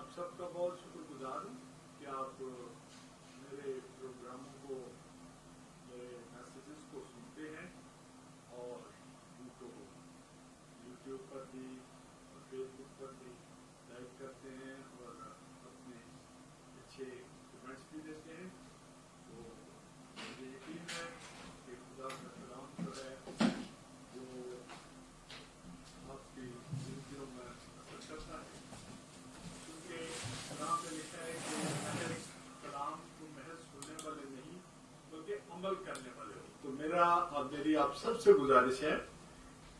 آپ سب کا بہت شکر گزار ہوں کہ آپ میرے پروگراموں کو، میرے میسیجز کو سنتے ہیں اور ان کو یوٹیوب پر بھی اور فیس بک پر بھی لائک کرتے ہیں اور اپنے اچھے کمنٹس بھی دیتے ہیں. تو مجھے یقین ہے کہ خدا کا کلام جو ہے وہ آپ کی زندگیوں میں اثر کرتا ہے، کیونکہ کلام میں لکھا ہے کہ محض کلام کو محض سننے والے نہیں بلکہ عمل کرنے والے ہو. تو میری آپ سب سے گزارش ہے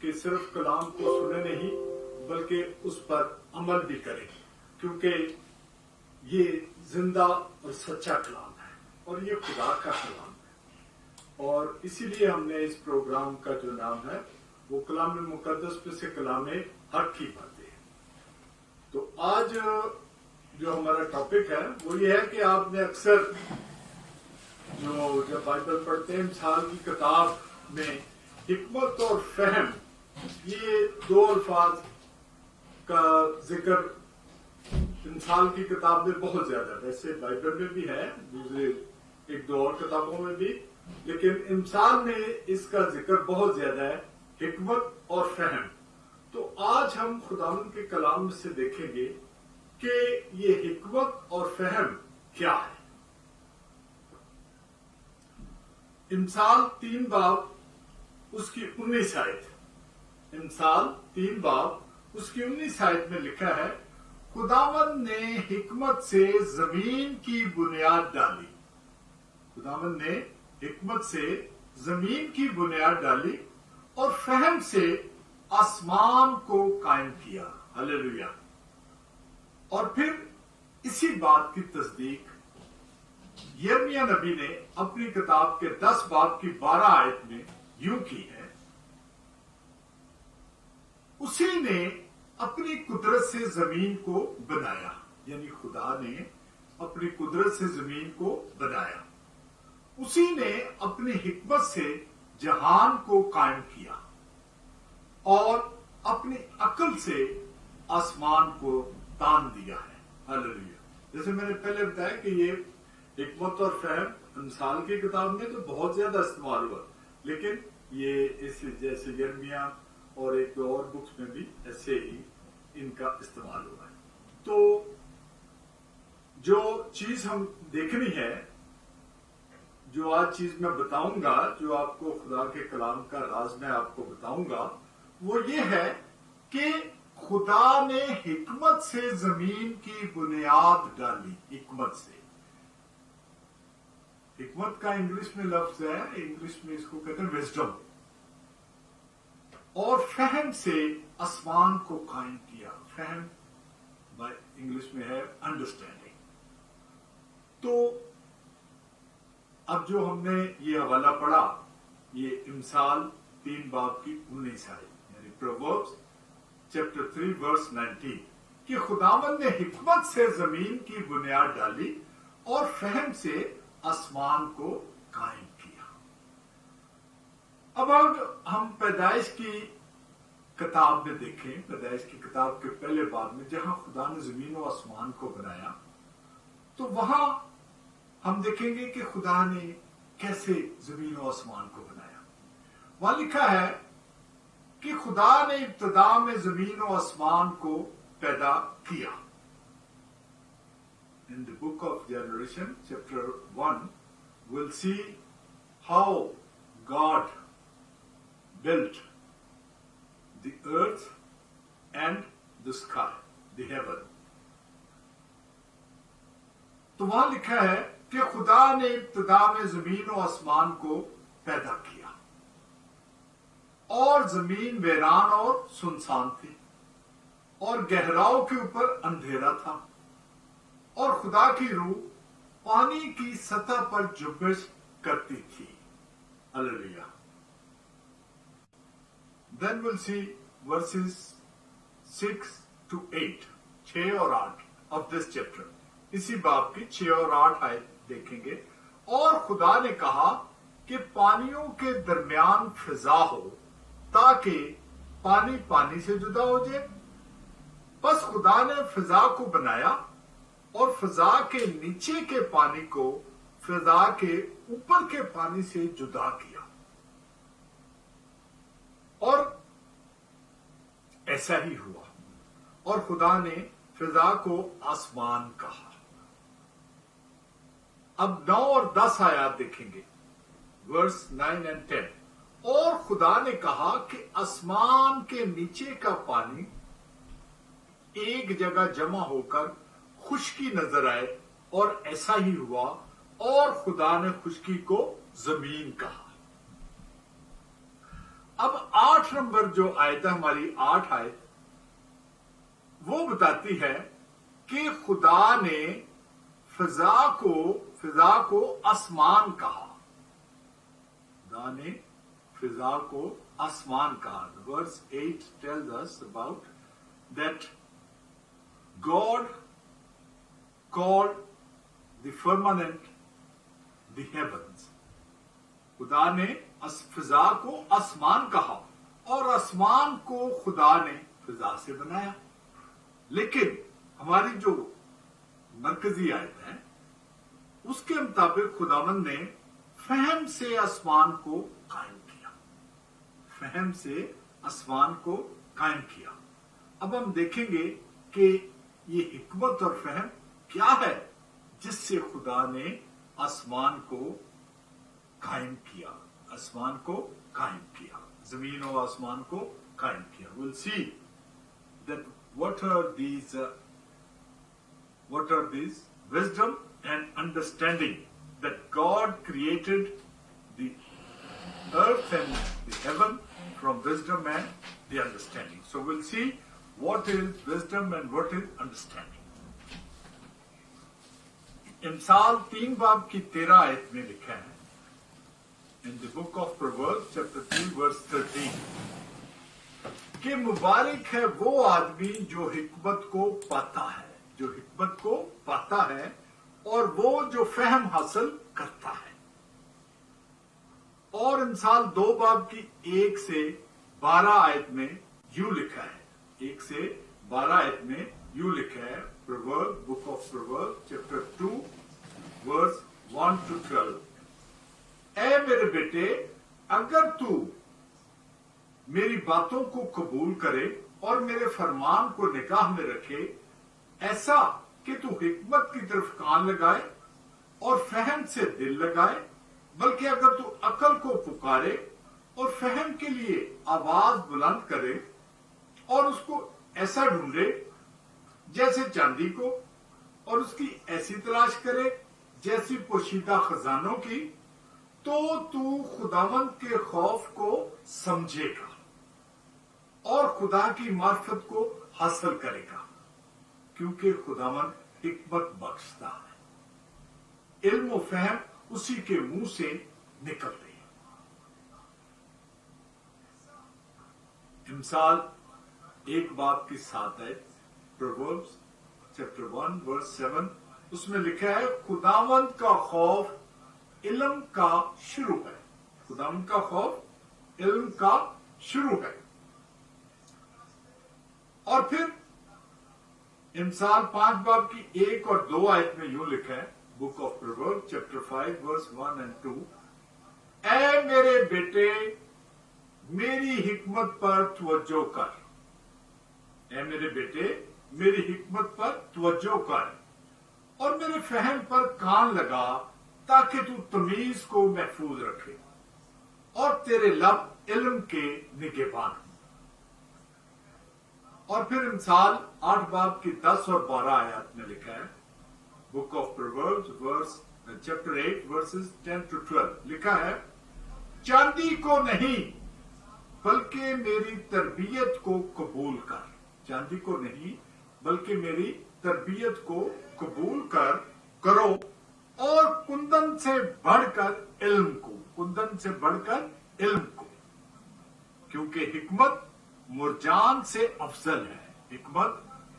کہ صرف کلام کو سنے نہیں بلکہ اس پر عمل بھی کریں، کیونکہ یہ زندہ اور سچا کلام ہے اور یہ خدا کا کلام ہے. اور اسی لیے ہم نے اس پروگرام کا جو نام ہے وہ کلام مقدس میں سے کلام حق کی باتیں ہیں. تو آج جو ہمارا ٹاپک ہے وہ یہ ہے کہ آپ نے اکثر جب بائبل پڑھتے ہیں مثال کی کتاب میں حکمت اور فہم، یہ دو الفاظ کا ذکر مثال کی کتاب میں بہت زیادہ، ویسے بائبل میں بھی ہے، دوسرے ایک دو اور کتابوں میں بھی، لیکن مثال میں اس کا ذکر بہت زیادہ ہے، حکمت اور فہم. تو آج ہم خداوند کے کلام سے دیکھیں گے کہ یہ حکمت اور فہم کیا ہے. امثال 3 باب اس کی 19 آیت، امثال 3 باب اس کی 19 آیت میں لکھا ہے، خداوند نے حکمت سے زمین کی بنیاد ڈالی. خداوند نے حکمت سے زمین کی بنیاد ڈالی اور فہم سے آسمان کو قائم کیا. ہلیلویا. اور پھر اسی بات کی تصدیق یرمیہ نبی نے اپنی کتاب کے 10 باب کی 12 آیت میں یوں کی ہے، اسی نے اپنی قدرت سے زمین کو بنایا. یعنی خدا نے اپنی قدرت سے زمین کو بنایا، اسی نے اپنی حکمت سے جہان کو قائم کیا اور اپنی عقل سے آسمان کو تان دیا ہے. ہلیلویا. جیسے میں نے پہلے بتایا کہ یہ حکمت اور فہم امثال کی کتاب میں تو بہت زیادہ استعمال ہوا، لیکن یہ اس جیسے یرمیہ اور ایک دو اور بکس میں بھی ایسے ہی ان کا استعمال ہوا ہے. تو جو چیز ہم دیکھنی ہے، جو آج چیز میں بتاؤں گا، جو آپ کو خدا کے کلام کا راز میں آپ کو بتاؤں گا، وہ یہ ہے کہ خدا نے حکمت سے زمین کی بنیاد ڈالی. حکمت سے، حکمت کا انگلش میں لفظ ہے، انگلش میں اس کو کہتے ہیں وزڈم. اور فہم سے آسمان کو قائم کیا. فہم انگلش میں ہے انڈرسٹینڈنگ. تو اب جو ہم نے یہ حوالہ پڑھا، یہ امثال 3 باب کی 19 آیت، یعنی پرووربس چیپٹر 3 ورس 19، کہ خداوند نے حکمت سے زمین کی بنیاد ڈالی اور فہم سے آسمان کو قائم کیا. اب ہم پیدائش کی کتاب میں دیکھیں، پیدائش کی کتاب کے پہلے باب میں جہاں خدا نے زمین و آسمان کو بنایا، تو وہاں ہم دیکھیں گے کہ خدا نے کیسے زمین و آسمان کو بنایا. وہاں لکھا ہے کہ خدا نے ابتدا میں زمین و آسمان کو پیدا کیا. In the book of Generation, chapter 1, we'll see how God built the earth and the sky, the heaven. تو وہاں لکھا ہے کہ خدا نے ابتدا میں زمین و آسمان کو پیدا کیا اور زمین ویران اور سنسان تھی اور گہراؤں کے اوپر اندھیرا تھا اور خدا کی روح پانی کی سطح پر جنبش کرتی تھی. ہلیلویا. Then we'll see verses 6 to 8, 6 اور 8 of this chapter. اسی باب کی 6 اور 8 آیت دیکھیں گے. اور خدا نے کہا کہ پانیوں کے درمیان فضا ہو تاکہ پانی پانی سے جدا ہو جائے. بس خدا نے فضا کو بنایا اور فضا کے نیچے کے پانی کو فضا کے اوپر کے پانی سے جدا کیا، اور ایسا ہی ہوا، اور خدا نے فضا کو آسمان کہا۔ اب 9 اور 10 آیات دیکھیں گے، ورس 9 and 10۔ اور خدا نے کہا کہ آسمان کے نیچے کا پانی ایک جگہ جمع ہو کر خشکی نظر آئے، اور ایسا ہی ہوا، اور خدا نے خشکی کو زمین کہا۔ اب 8 نمبر جو آیت ہے، ہماری 8 آیت، وہ بتاتی ہے کہ خدا نے فضا کو آسمان کہا۔ خدا نے فضا کو آسمان کہا۔ Verse 8 tells us about that God called the firmament the heavens۔ خدا نے فضا کو آسمان کہا، اور آسمان کو خدا نے فضا سے بنایا۔ لیکن ہماری جو مرکزی آیت ہے اس کے مطابق خداوند نے فہم سے آسمان کو قائم کیا، فہم سے آسمان کو قائم کیا۔ اب ہم دیکھیں گے کہ یہ حکمت اور فہم کیا ہے جس سے خدا نے آسمان کو قائم کیا، آسمان کو قائم کیا، زمین و آسمان کو قائم کیا۔ We'll see that what are these wisdom and understanding that God created the earth and the heaven from wisdom and the understanding. So we'll see what is wisdom and what is understanding. امثال 3 باب کی 13 آیت میں لکھا ہے، in the book of Proverbs chapter 3 verse 13، کہ مبارک ہے وہ آدمی جو حکمت کو پاتا ہے، جو حکمت کو پاتا ہے، اور وہ جو فہم حاصل کرتا ہے۔ اور امثال 2 باب کی 1 سے 12 آیت میں یوں لکھا ہے، 1 سے 12 آیت میں یوں لکھا ہے، book of proverb chapter 2 verse 1 to 12۔ اے میرے بیٹے، اگر تو میری باتوں کو قبول کرے اور میرے فرمان کو نگاہ میں رکھے، ایسا کہ تو حکمت کی طرف کان لگائے اور فہم سے دل لگائے، بلکہ اگر تو عقل کو پکارے اور فہم کے لیے آواز بلند کرے اور اس کو ایسا ڈھونڈے جیسے چاندی کو، اور اس کی ایسی تلاش کرے جیسی پوشیدہ خزانوں کی، تو خداوند کے خوف کو سمجھے گا اور خدا کی معرفت کو حاصل کرے گا، کیونکہ خداوند حکمت بخشتا ہے۔ علم و فہم اسی کے منہ سے نکلتے ہیں۔ امثال 1 باب کی 7 ہے، پرووربس چیپٹر 1 ورس 7، اس میں لکھا ہے، خداوند کا خوف علم کا شروع ہے۔ خداوند کا خوف علم کا شروع ہے۔ اور پھر امثال 5 باب کی 1 اور 2 آیت میں یوں لکھا ہے، book of proverb chapter 5 verse 1 and 2، اے میرے بیٹے، میری حکمت پر توجہ کر، اے میرے بیٹے، میری حکمت پر توجہ کر اور میرے فہم پر کان لگا، تاکہ تو تمیز کو محفوظ رکھے اور تیرے لب علم کے نگہبان ہوں۔ اور پھر امثال 8 باب کی 10 اور 12 آیات میں لکھا ہے، book of proverbs chapter 8 verses 10 to 12، لکھا ہے، چاندی کو نہیں بلکہ میری تربیت کو قبول کر، چاندی کو نہیں بلکہ میری تربیت کو قبول کرو، اور کندن سے بڑھ کر علم کو، کندن سے بڑھ کر علم کو، کیونکہ حکمت مرجان سے افضل ہے، حکمت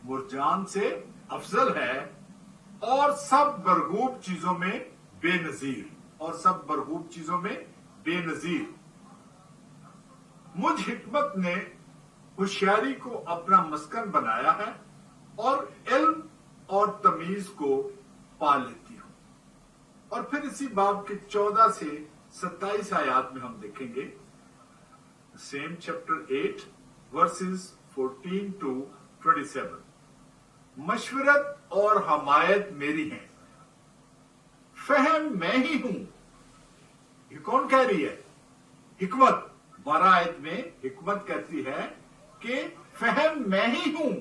مرجان سے افضل ہے، اور سب مرغوب چیزوں میں بے نظیر، اور سب مرغوب چیزوں میں بے نظیر۔ مجھ حکمت نے ہوشیاری کو اپنا مسکن بنایا ہے، اور علم और तमीज को पा लेती हूं। और फिर इसी बाब के 14 से 27 आयात में हम देखेंगे, सेम चैप्टर 8 वर्सेस 14 to 27, मशवरत और हमायत मेरी है, फहम मैं ही हूं। ये कौन कह रही है? हिकमत। 12 आयत में हिकमत कहती है कि फहम मैं ही हूं,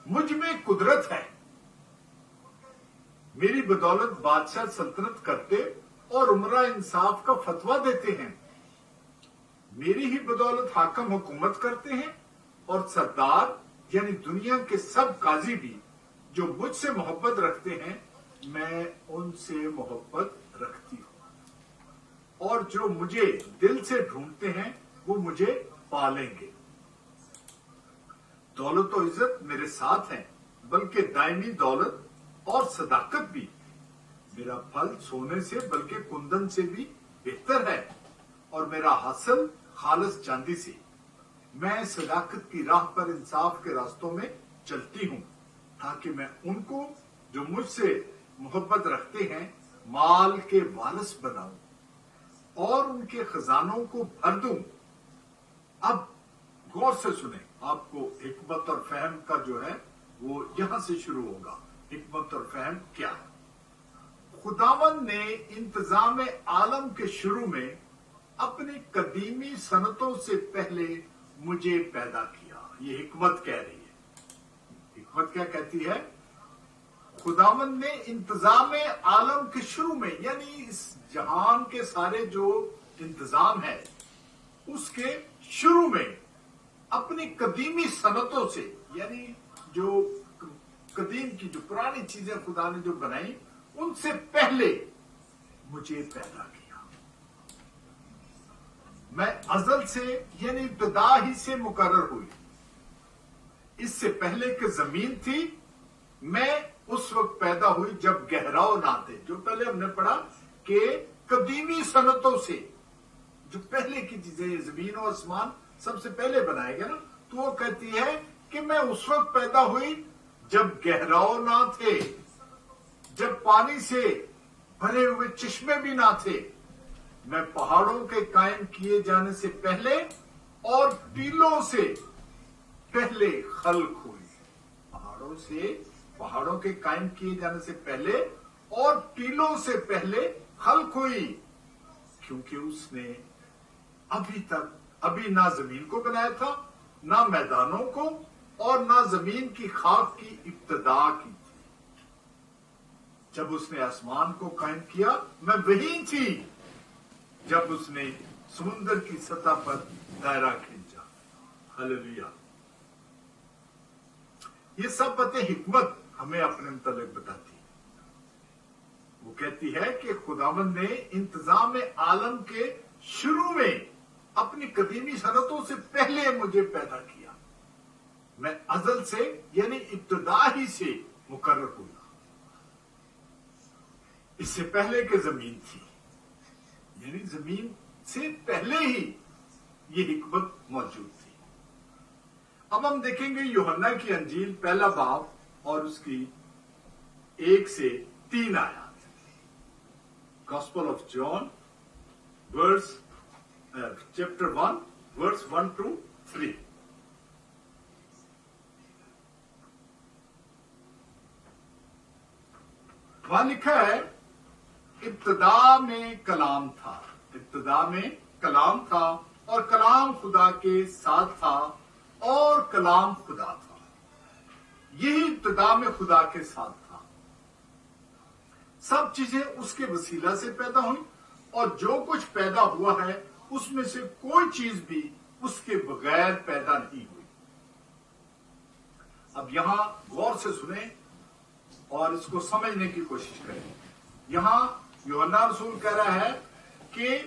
मुझ में कुदरत है, मेरी बदौलत बादशाह सल्तनत करते और उमरा इंसाफ का फतवा देते हैं, मेरी ही बदौलत हाकम हुकूमत करते हैं और सरदार यानी दुनिया के सब काजी भी जो मुझसे मोहब्बत रखते हैं, मैं उनसे मोहब्बत रखती हूं, और जो मुझे दिल से ढूंढते हैं वो मुझे पालेंगे। दौलत और इज्जत मेरे साथ है, बल्कि दायमी दौलत और सदाकत भी। मेरा फल सोने से बल्कि कुंदन से भी बेहतर है, और मेरा हासिल खालिस चांदी से। मैं सदाकत की राह पर इंसाफ के रास्तों में चलती हूं, ताकि मैं उनको जो मुझसे मोहब्बत रखते हैं माल के वारिस बनाऊं और उनके खजानों को भर दूं। अब गौर से सुने, आपको हिकमत और फहम का जो है वो यहां से शुरू होगा। हिकमत और फहम क्या है? खुदावंद ने इंतजाम आलम के शुरू में अपनी कदीमी सनतों से पहले मुझे पैदा किया। ये हिकमत कह रही है। हिकमत क्या कहती है? खुदावंद ने इंतजाम आलम के शुरू में, यानी इस जहान के सारे जो इंतजाम है उसके शुरू में अपनी कदीमी सनतों से, यानी जो कदीम की जो पुरानी चीजें खुदा ने जो बनाई उनसे पहले मुझे पैदा किया। मैं अजल से यानी इब्तिदा ही से मुकर्रर हुई। इससे पहले कि जमीन थी, मैं उस वक्त पैदा हुई जब गहराव ना थे। जो पहले हमने पढ़ा कि कदीमी सनतों से, जो पहले की चीजें, जमीन और आसमान सबसे पहले बनाए गए ना, तो वो कहती है कि मैं उस वक्त पैदा हुई जब गहराव ना थे, जब पानी से भरे हुए चश्मे भी ना थे। मैं पहाड़ों के कायम किए जाने से पहले और टीलों से पहले खल्क हुई। पहाड़ों के कायम किए जाने से पहले और टीलों से पहले खल्क हुई, क्योंकि उसने अभी ना जमीन को बनाया था, ना मैदानों को, और ना जमीन की खाक की इब्तिदा की थी। जब उसने आसमान को कायम किया, मैं वही थी जब उसने समुद्र की सतह पर दायरा खींचा। हालेलुया। ये सब बातें हिकमत हमें अपने मुताबिक बताती है। वो कहती है कि खुदावंद ने इंतजाम आलम के शुरू में अपनी कदीमी सनतों से पहले मुझे पैदा किया। मैं अजल से यानी इब्तिदा ही से मुकर्रर हुआ। इससे पहले कि जमीन थी, यानी जमीन से पहले ही ये हिकमत मौजूद थी। अब हम देखेंगे यूहन्ना की अंजील पहला बाब और उसकी 1 से 3 आयत। Gospel of John chapter 1 verse 1 to 3। वहां लिखा है, इब्तिदा में कलाम था, इब्तिदा में कलाम था, और कलाम खुदा के साथ था, और कलाम खुदा था। यही इब्तिदा में खुदा के साथ था। सब चीजें उसके वसीला से पैदा हुई, और जो कुछ पैदा हुआ है उसमें से कोई चीज भी उसके बगैर पैदा नहीं हुई। अब यहां गौर से सुने और इसको समझने की कोशिश करें। यहां यूहन्ना रसूल कह रहा है कि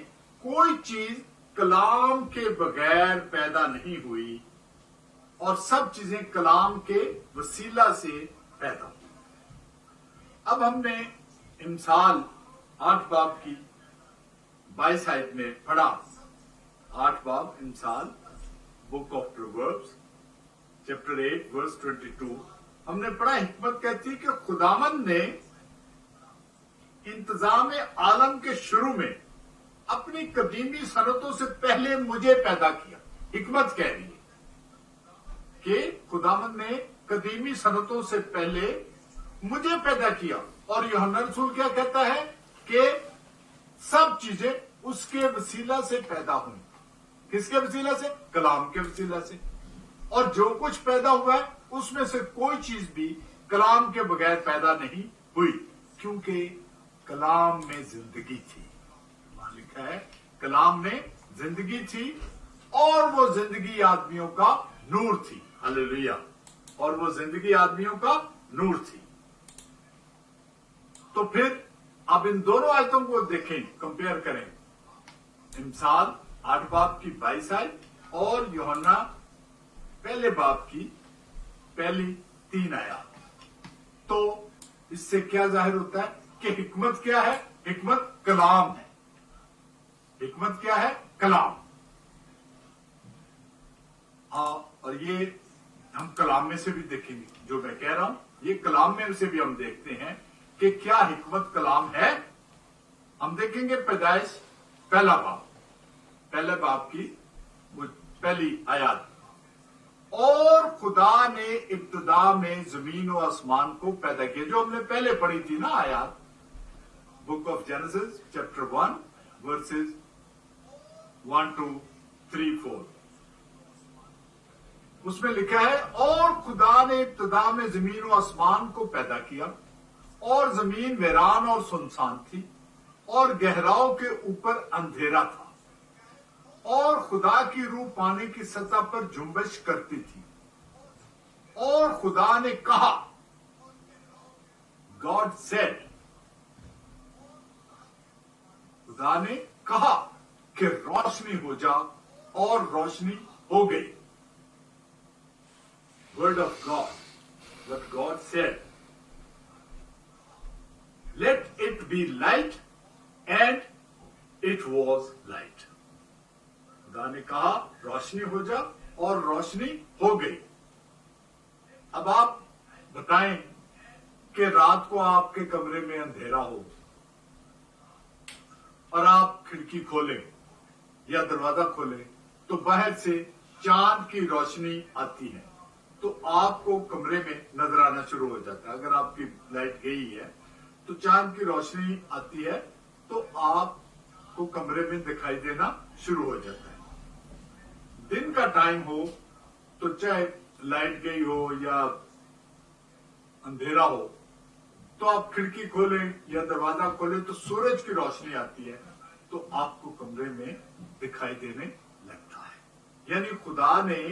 कोई चीज कलाम के बगैर पैदा नहीं हुई, और सब चीजें कलाम के वसीला से पैदा हुई। अब हमने इमसाल 8 बाब की 22 आयत में पढ़ा। 8 बाब इमसाल, book of proverbs chapter 8 verse 22 हमने पढ़ा, हिकमत कहती है कि खुदावंद ने इंतजाम आलम के शुरू में अपनी कदीमी सनतों से पहले मुझे पैदा किया। हिकमत कह रही है कि खुदावंद ने कदीमी सनतों से पहले मुझे पैदा किया। और यूहन्ना रसूल क्या कहता है कि सब चीजें उसके वसीला से पैदा हुई। किसके वसीला से? कलाम के वसीला से। और जो कुछ पैदा हुआ है उसमें से कोई चीज भी कलाम के बगैर पैदा नहीं हुई, क्योंकि कलाम में जिंदगी थी। वहां लिखा है कलाम में जिंदगी थी और वो जिंदगी आदमियों का नूर थी। हालेलुया। और वो जिंदगी आदमियों का नूर थी। तो फिर अब इन दोनों आयतों को देखें, कंपेयर करें। इमसाल 8 बाब की 22 आयत और यूहन्ना पहले बाब की पहली 3 आयत। तो इससे क्या जाहिर होता है कि हिकमत क्या है? हिकमत कलाम है। हिकमत क्या है? कलाम। और ये हम कलाम में से भी देखेंगे, जो मैं कह रहा हूं ये कलाम में से भी हम देखते हैं कि क्या हिकमत कलाम है। हम देखेंगे पैदाइश पहला बाब, पहले बाब की पहली आयत। और खुदा ने इब्तिदा में जमीन और आसमान को पैदा किया, जो हमने पहले पढ़ी थी ना आयत, book of genesis chapter 1 versus 1 to 3, 4। उसमें लिखा है और खुदा ने इब्तिदा में जमीन और आसमान को पैदा किया और जमीन वीरान और सुनसान थी और गहराओं के ऊपर अंधेरा था और खुदा की रूह पानी की सतह पर जुम्बश करती थी। और खुदा ने कहा, गॉड सेड, खुदा ने कहा कि रोशनी हो जा और रोशनी हो गई। Word of God, what God said, let it be light and it was light. खुदा ने कहा रोशनी हो जा और रोशनी हो गई। अब आप बताएं कि रात को आपके कमरे में अंधेरा हो और आप खिड़की खोलें या दरवाजा खोलें तो बाहर से चांद की रोशनी आती है, तो आपको कमरे में नजर आना शुरू हो जाता है। अगर आपकी लाइट गई है तो चांद की रोशनी आती है तो आपको कमरे में दिखाई देना शुरू हो जाता है। दिन का टाइम हो तो चाहे लाइट गई हो या अंधेरा हो, तो आप खिड़की खोलें या दरवाजा खोलें तो सूरज की रोशनी आती है तो आपको कमरे में दिखाई देने लगता है। यानी खुदा ने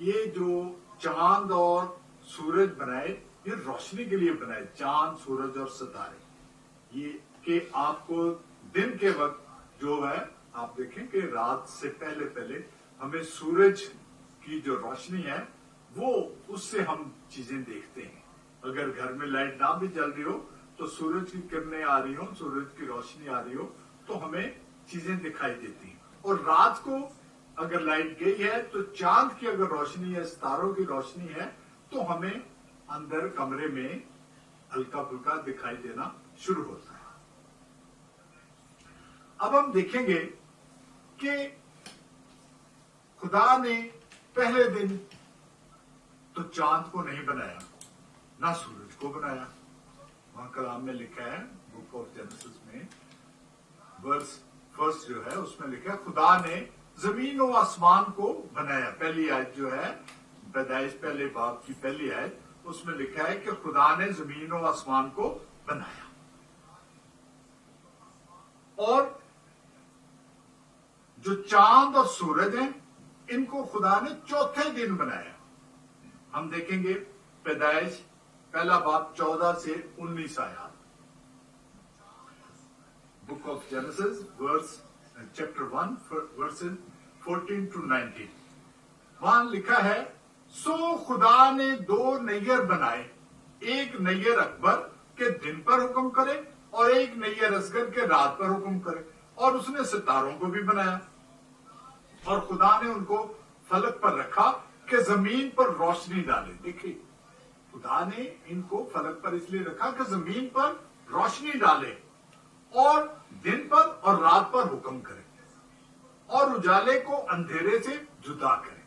ये जो चांद और सूरज बनाए, ये रोशनी के लिए बनाए। चांद, सूरज और सितारे, ये कि आपको दिन के वक्त जो है, आप देखें कि रात से पहले पहले हमें सूरज की जो रोशनी है वो, उससे हम चीजें देखते हैं। अगर घर में लाइट ना भी जल रही हो तो सूरज की किरणें आ रही हो, सूरज की रोशनी आ रही हो तो हमें चीजें दिखाई देती हैं। और रात को अगर लाइट गई है तो चांद की अगर रोशनी है, सितारों की रोशनी है, तो हमें अंदर कमरे में हल्का फुल्का दिखाई देना शुरू होता है। अब हम देखेंगे कि खुदा ने पहले दिन तो चांद को नहीं बनाया, ना सूरज को बनाया। वहां कलाम में लिखा है, बुक ऑफ जेनेसिस में वर्स 1 जो है उसमें लिखा है खुदा ने जमीन और आसमान को बनाया। पहली आयत जो है पैदाइश पहले बाब की पहली आयत, उसमें लिखा है कि खुदा ने जमीन और आसमान को बनाया। और जो चांद और सूरज हैं इनको खुदा ने चौथे दिन बनाया। हम देखेंगे पैदाइश पहला बाब 14 से 19 आयत, book of Genesis verse chapter 1 verses 14 to 19। वहां लिखा है, सो खुदा ने 2 नैयर बनाए, एक नैयर अकबर के दिन पर हुक्म करे और एक नैयर असगर के रात पर हुक्म करे। और उसने सितारों को भी बनाया और खुदा ने उनको फलक पर रखा कि जमीन पर रोशनी डाले। देखिए खुदा ने इनको फलक पर इसलिए रखा कि जमीन पर रोशनी डाले और दिन पर और रात पर हुक्म करे और उजाले को अंधेरे से जुदा करे।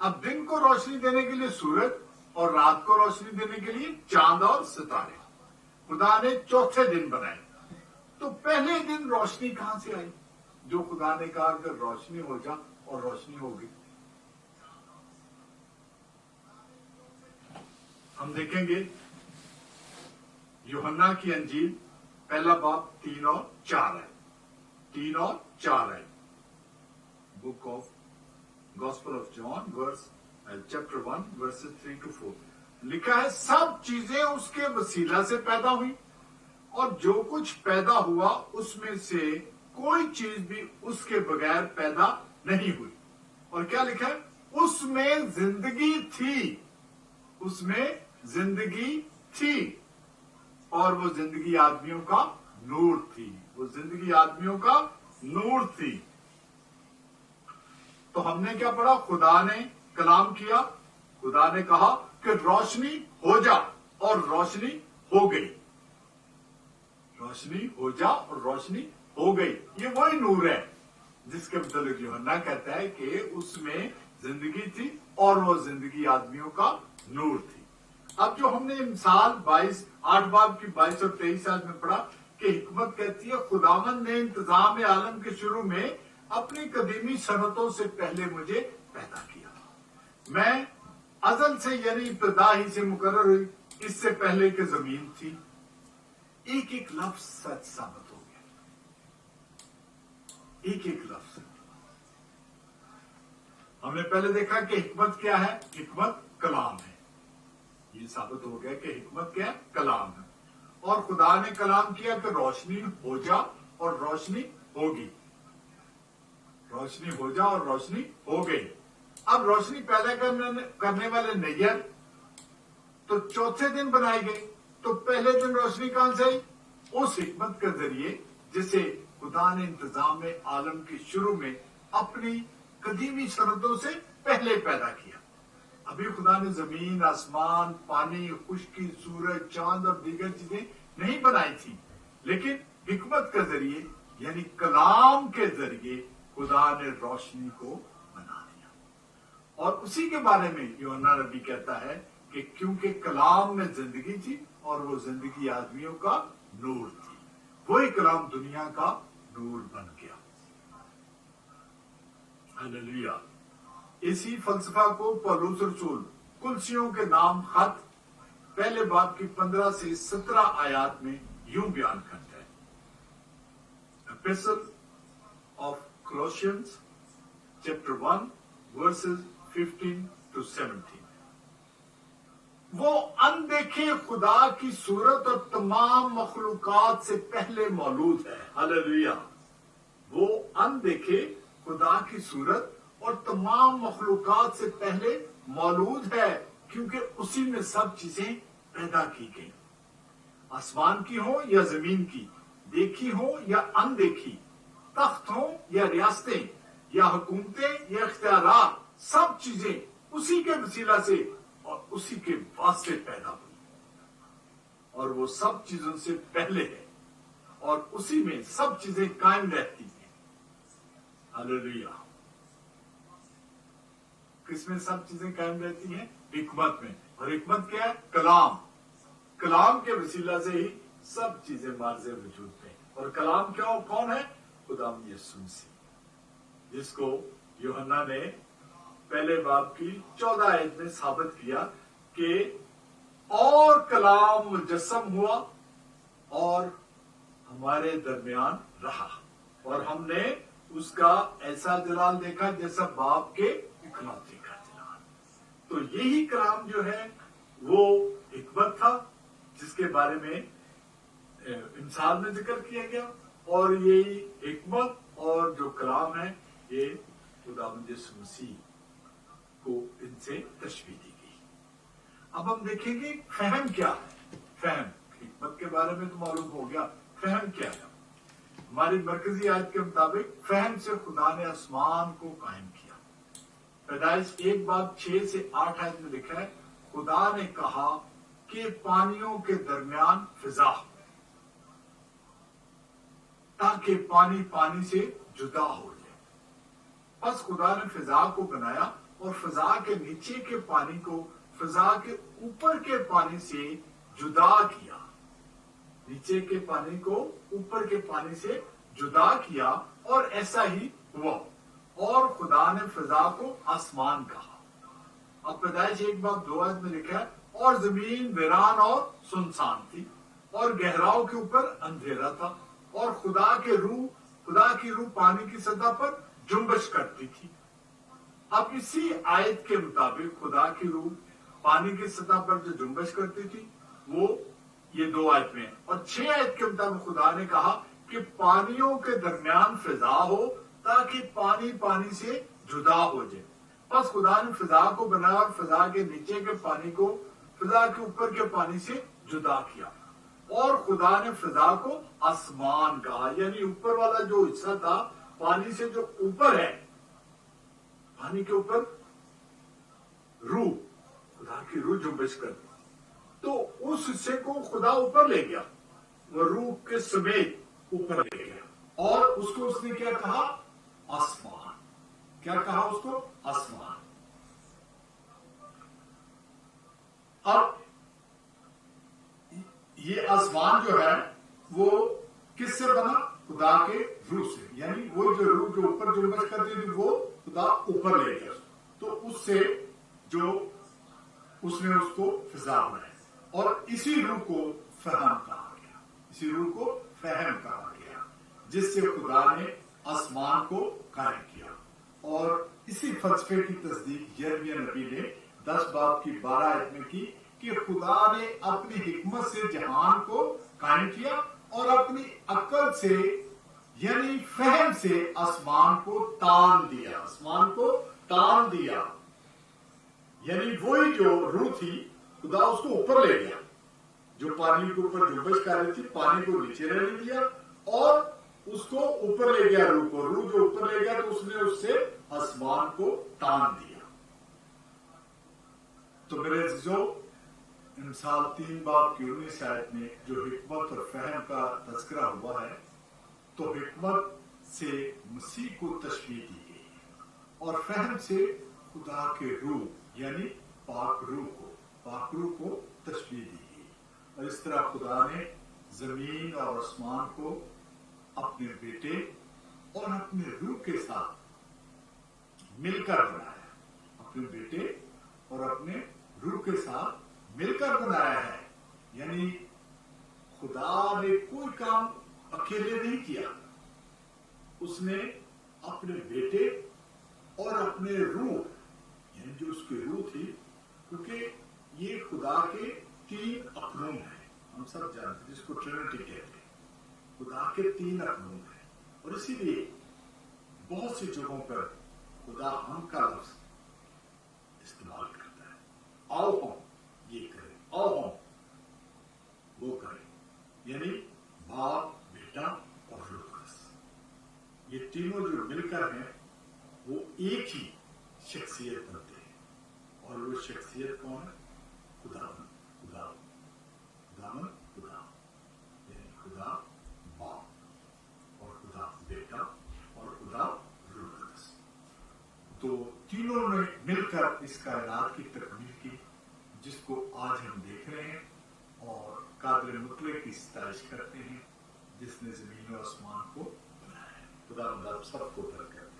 अब दिन को रोशनी देने के लिए सूरज और रात को रोशनी देने के लिए चांद और सितारे खुदा ने चौथे दिन बनाए। तो पहले दिन रोशनी कहां से आई? जो खुदा ने कहा कि रोशनी हो जा और रोशनी होगी। हम देखेंगे यूहन्ना की अंजील पहला बाब 3 और 4 है। 3 और 4 है। Book of gospel of John verse chapter 1 verses 3 to 4 लिखा है, सब चीजें उसके वसीला से पैदा हुई और जो कुछ पैदा हुआ उसमें से कोई चीज भी उसके बगैर पैदा नहीं हुई। और क्या लिखा है? उसमें जिंदगी थी, उसमें जिंदगी थी और वो जिंदगी आदमियों का नूर थी। वो जिंदगी आदमियों का नूर थी। तो हमने क्या पढ़ा? खुदा ने कलाम किया, खुदा ने कहा कि रोशनी हो जा और रोशनी हो गई। रोशनी हो जा और रोशनी हो गई। ये वही नूर है जिसके मतलब यूहन्ना कहता है कि उसमें जिंदगी थी और वो जिंदगी आदमियों का नूर थी। अब जो हमने मिसाल 8 बाब की 22 और 23 आज में पढ़ा कि हिकमत कहती है, खुदावंद ने इंतजाम आलम के शुरू में अपनी कदीमी सनतों से पहले मुझे पैदा किया। मैं अजल से यानी इब्तदा ही से मुकर्रर हुई, इससे पहले कि जमीन थी। एक एक लफ्ज सच साबित हो गया, एक एक लफ्ज। हमने पहले देखा कि हिकमत क्या है? हिकमत कलाम है। ये साबित हो गया कि हिकमत क्या है? कलाम है। और खुदा ने कलाम किया कि रोशनी हो जा और रोशनी होगी। रोशनी हो जा और रोशनी हो गई। अब रोशनी पैदा करने वाले नैयर तो चौथे दिन बनाई गई। तो पहले दिन रोशनी कहां से आई? उस हिकमत के जरिए जिसे खुदा ने इंतजाम आलम के शुरू में अपनी कदीमी सनतों से पहले पैदा किया। अभी खुदा ने जमीन, आसमान, पानी, खुश्की, सूरज, चांद और दीगर चीजें नहीं बनाई थी, लेकिन हिकमत के जरिए यानी कलाम के जरिए खुदा ने रोशनी को बना दिया। और उसी के बारे में यूहन्ना नबी कहता है कि क्योंकि कलाम में जिंदगी थी और वो जिंदगी आदमियों का नूर थी, वही कलाम दुनिया का नूर बन गया। हालेलुया। इसी फलसफा को पौलुस रसूल कुलसियों के नाम खत पहले बाब की 15 से 17 आयात में यूं बयान करता है। Epistle of Colossians chapter 1 verses 15 to 17। वो अनदेखे खुदा की सूरत और तमाम मखलूकात से पहले मौजूद है। हालेलुया। वो अनदेखे खुदा की सूरत और तमाम मखलूकात से पहले मौजूद है, क्योंकि उसी में सब चीजें पैदा की गई। आसमान की हो या जमीन की, देखी हो या अनदेखी, तख्त हो या रियासतें या हुकूमतें या इख्तियारात, सब चीजें उसी के वसीला से और उसी के वास्ते पैदा हुई और वो सब चीजों से पहले है और उसी में सब चीजें कायम रहती हैं। हालेलुया। किसमें सब चीजें कायम रहती हैं? हिकमत में। और हिकमत क्या है? कलाम। कलाम के वसीला से ही सब चीजें मार्जे वजूद में। और कलाम क्या कौन है? खुदाम यीशु मसीह, जिसको यूहन्ना ने पहले बाब की 14 आयत में साबित किया कि और कलाम मुजस्सम हुआ और हमारे दरमियान रहा और हमने उसका ऐसा जलाल देखा जैसा बाप के इकलौते का जलाल। तो यही कलाम जो है वो हिकमत था, जिसके बारे में इंसान में जिक्र किया गया। और यही हिकमत और जो कलाम है ये खुदावंद यीशु मसीह को इनसे तशबीह दी गई। अब हम देखेंगे फहम क्या है। फहम, हिकमत के बारे में तो मालूम हो गया, फहम क्या है। हमारी मरकजी आयत के मुताबिक फहम से खुदा ने आसमान को कायम किया। पैदाइश 1 बाब 6 से 8 आयत में लिखा है, خدا نے کہا کہ پانیوں کے درمیان فضا ہو تاکہ پانی پانی سے جدا ہو جائے. بس خدا نے فضا کو بنایا اور فضا کے نیچے کے پانی کو فضا کے اوپر کے پانی سے جدا کیا. نیچے کے پانی کو اوپر کے پانی سے جدا کیا اور ایسا ہی ہوا. اور خدا نے فضا کو آسمان کہا. اب پیدائش 1:2 میں لکھا ہے اور زمین ویران اور سنسان تھی اور گہراؤں کے اوپر اندھیرا تھا اور خدا کی روح پانی کی سطح پر جنبش کرتی تھی. اب اسی آیت کے مطابق خدا کی روح پانی کی سطح پر جو جنبش کرتی تھی وہ یہ 2 آیت میں ہے. اور 6 آیت کے مطابق خدا نے کہا کہ پانیوں کے درمیان فضا ہو تاکہ پانی پانی سے جدا ہو جائے. بس خدا نے فضا کو بنایا اور فضا کے نیچے کے پانی کو فضا کے اوپر کے پانی سے جدا کیا. اور خدا نے فضا کو آسمان کہا. یعنی اوپر والا جو حصہ تھا پانی سے جو اوپر ہے, پانی کے اوپر روح, خدا کی روح جنبش کرتی, تو اس حصے کو خدا اوپر لے گیا, وہ روح کے سمیت اوپر لے گیا. اور اس کو اس نے کیا کہا؟ آسمان. کیا کہا اس کو؟ آسمان. اب یہ آسمان جو ہے وہ کس سے بنا؟ خدا کے روح سے. یعنی وہ جو روح جو اوپر جنبش کرتی تھی وہ خدا اوپر لے گیا, تو اس سے جو اس نے اس کو فضا بنایا. اور اسی روح کو فہم کہا گیا. اسی روح کو فہم کہا گیا جس سے خدا نے آسمان کو قائم کیا. اور اسی فلسفے کی تصدیق یرمیہ نبی نے 10:12 میں کی کہ خدا نے اپنی حکمت سے جہان کو قائم کیا اور اپنی عقل سے یعنی فہم سے آسمان کو تان دیا. آسمان کو تان دیا یعنی وہی جو روح تھی خدا اس کو اوپر لے گیا, جو پانی کے اوپر جنبش کر رہی تھی پانی کو نیچے رہنے دیا اور اس کو اوپر لے گیا. روح کو, روح جو اوپر لے گیا تو اس نے اس سے آسمان کو تان دیا. تو میرے عزیزو, مثال 3:19 آیت میں جو حکمت اور فہم کا تذکرہ ہوا ہے تو حکمت سے مسیح کو تشبیہ دی گئی اور فہم سے خدا کے روح یعنی پاک روح کو تشبیہ دی گئی. اور اس طرح خدا نے زمین اور آسمان کو اپنے بیٹے اور اپنے روح کے ساتھ مل کر بنایا. اپنے بیٹے اور اپنے روح کے ساتھ مل کر بنایا ہے. یعنی خدا نے کوئی کام اکیلے نہیں کیا, اس نے اپنے بیٹے اور اپنے روح یعنی جو اس کی روح تھی, کیونکہ یہ خدا کے 3 اقنوم ہیں, ہم سب جانتے ہیں جس کو ٹرینٹی کہتے ہیں. خدا کے 3 اقنوم ہیں اور اسی لیے بہت سی جگہوں پر خدا ہم کا لفظ استعمال کرتا ہے. آؤ ہم یہ کریں, آؤ ہم وہ کریں. یعنی باپ, بیٹا اور روح القدس, یہ تینوں جو مل کر ہیں وہ ایک ہی شخصیت بنتے ہیں. اور وہ شخصیت کون ہے؟ خدا یعنی خدا باپ اور خدا بیٹا اور خدا روح القدس. تو تینوں نے مل کر اس کائنات کی تکمیل کی جس کو آج ہم دیکھ رہے ہیں اور قادر مطلق کی ستائش کرتے ہیں جس نے زمین و آسمان کو بنایا ہے. خدا سب کو برکت